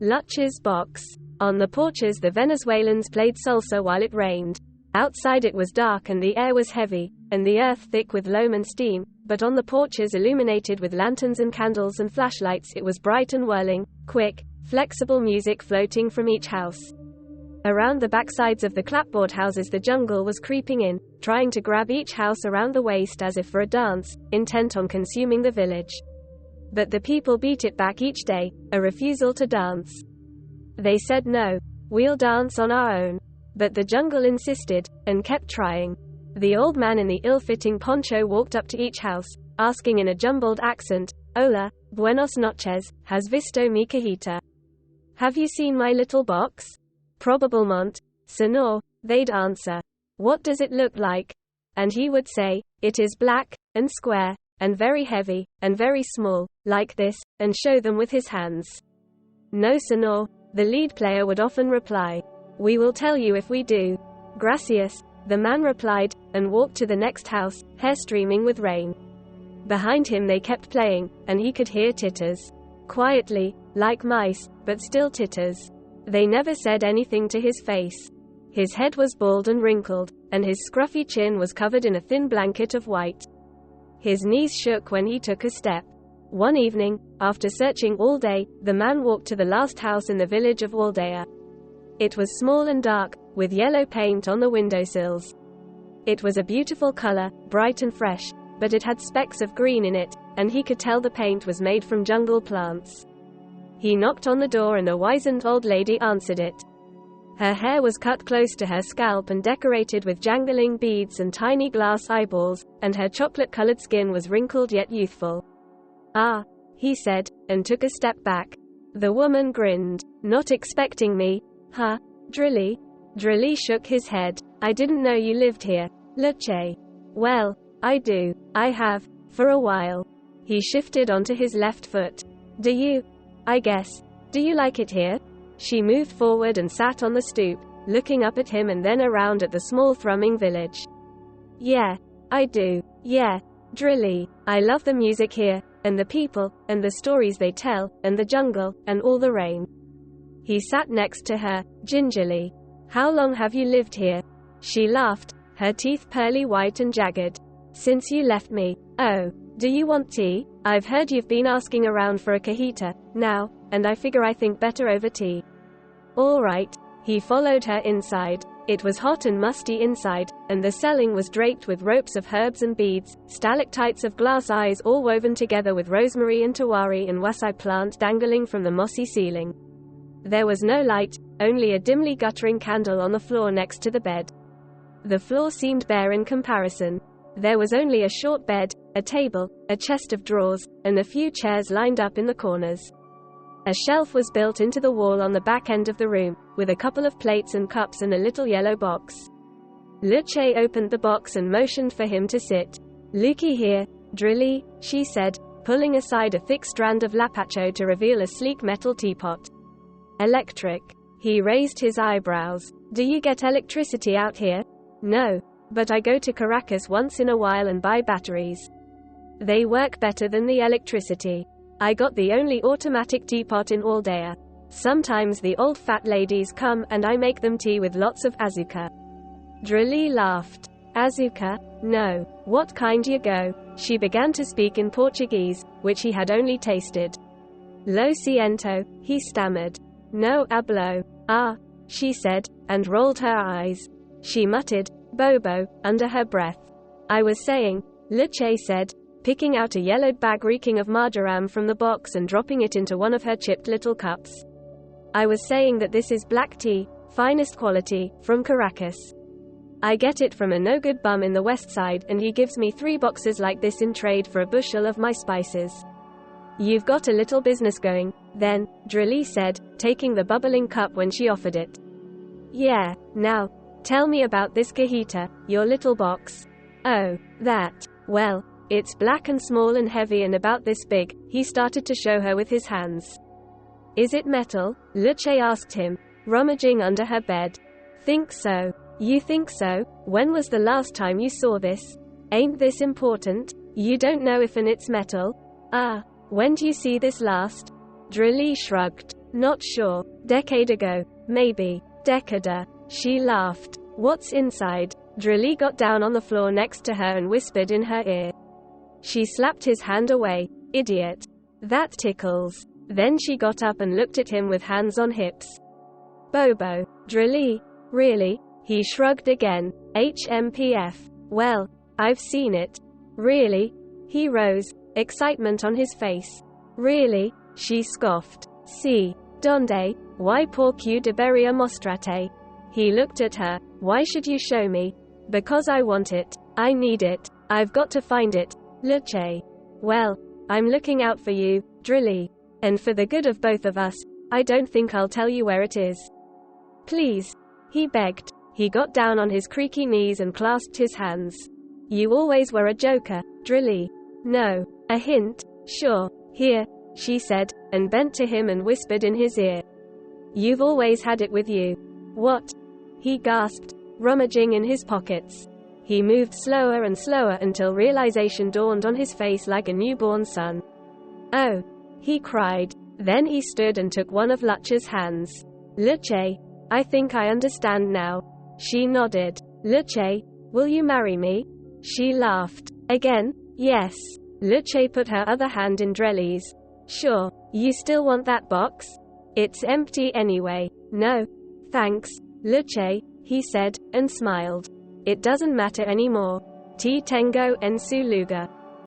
Luche's box. On the porches the Venezuelans played salsa while it rained. Outside it was dark and the air was heavy, and the earth thick with loam and steam, but on the porches illuminated with lanterns and candles and flashlights it was bright and whirling, quick, flexible music floating from each house. Around the backsides of the clapboard houses the jungle was creeping in, trying to grab each house around the waist as if for a dance, intent on consuming the village. But the people beat it back each day, a refusal to dance. They said no, we'll dance on our own. But the jungle insisted, and kept trying. The old man in the ill-fitting poncho walked up to each house, asking in a jumbled accent, "Hola, buenos noches, has visto mi cajita? Have you seen my little box?" "Probablement, señor," they'd answer. "What does it look like?" And he would say, "It is black, and square, and very heavy, and very small, like this," and show them with his hands. "No señor," the lead player would often reply. "We will tell you if we do." "Gracias," the man replied, and walked to the next house, hair streaming with rain. Behind him they kept playing, and he could hear titters. Quietly, like mice, but still titters. They never said anything to his face. His head was bald and wrinkled, and his scruffy chin was covered in a thin blanket of white. His knees shook when he took a step. One evening, after searching all day, the man walked to the last house in the village of Aldea. It was small and dark, with yellow paint on the windowsills. It was a beautiful color, bright and fresh, but it had specks of green in it, and he could tell the paint was made from jungle plants. He knocked on the door and a wizened old lady answered it. Her hair was cut close to her scalp and decorated with jangling beads and tiny glass eyeballs, and her chocolate-colored skin was wrinkled yet youthful. "Ah," he said, and took a step back. The woman grinned. "Not expecting me, huh, Drilly?" Drilly shook his head. "I didn't know you lived here, Luche." "Well, I do. I have, for a while." He shifted onto his left foot. "Do you? I guess. Do you like it here?" She moved forward and sat on the stoop, looking up at him and then around at the small thrumming village. "Yeah, I do. Yeah, Drilly. I love the music here, and the people, and the stories they tell, and the jungle, and all the rain." He sat next to her, gingerly. "How long have you lived here?" She laughed, her teeth pearly white and jagged. "Since you left me." "Oh, do you want tea? I've heard you've been asking around for a cajita, now, and I figure I think better over tea." "All right." He followed her inside. It was hot and musty inside, and the ceiling was draped with ropes of herbs and beads, stalactites of glass eyes all woven together with rosemary and tawari and wasai plant dangling from the mossy ceiling. There was no light, only a dimly guttering candle on the floor next to the bed. The floor seemed bare in comparison. There was only a short bed, a table, a chest of drawers, and a few chairs lined up in the corners. A shelf was built into the wall on the back end of the room, with a couple of plates and cups and a little yellow box. Luche opened the box and motioned for him to sit. "Looky here, Drilly," she said, pulling aside a thick strand of lapacho to reveal a sleek metal teapot. "Electric." He raised his eyebrows. "Do you get electricity out here?" "No. But I go to Caracas once in a while and buy batteries. They work better than the electricity. I got the only automatic teapot in Aldea. Sometimes the old fat ladies come and I make them tea with lots of azúcar." Drilly laughed. "Azúcar? No. What kind you go?" She began to speak in Portuguese, which he had only tasted. "Lo siento," he stammered. "No hablo." "Ah," she said, and rolled her eyes. She muttered, "Bobo," under her breath. "I was saying," Luche said, picking out a yellowed bag reeking of marjoram from the box and dropping it into one of her chipped little cups. "I was saying that this is black tea, finest quality, from Caracas. I get it from a no-good bum in the west side and he gives me 3 boxes like this in trade for a bushel of my spices." "You've got a little business going, then," Drilly said, taking the bubbling cup when she offered it. "Yeah, now, tell me about this cajita, your little box." "Oh, that. Well, it's black and small and heavy and about this big," he started to show her with his hands. "Is it metal?" Luche asked him, rummaging under her bed. "Think so." "You think so? When was the last time you saw this? Ain't this important? You don't know if it's metal?" "Ah, when do you see this last?" Drilly shrugged. Not sure. Decade ago. Maybe. Decada. She laughed. What's inside? Drily got down on the floor next to her and whispered in her ear. She slapped his hand away. Idiot. That tickles. Then she got up and looked at him with hands on hips. Bobo. Drily? Really? He shrugged again. HMPF. Well, I've seen it. Really? He rose, excitement on his face. Really? She scoffed. Si. Donde? Why pork you deberia mostrate? He looked at her. Why should you show me? Because I want it. I need it. I've got to find it. Luche. Well, I'm looking out for you, Drily. And for the good of both of us, I don't think I'll tell you where it is. Please. He begged. He got down on his creaky knees and clasped his hands. You always were a joker, Drily. No. A hint? Sure. Here, she said, and bent to him and whispered in his ear. You've always had it with you. What? He gasped, rummaging in his pockets. He moved slower and slower until realization dawned on his face like a newborn son. Oh, he cried. Then he stood and took one of Luche's hands. Luche, I think I understand now. She nodded. Luche, will you marry me? She laughed. Again? Yes. Luche put her other hand in Drely's. Sure. You still want that box? It's empty anyway. No. Thanks, Luche, he said, and smiled. It doesn't matter anymore. T tengo en su lugar.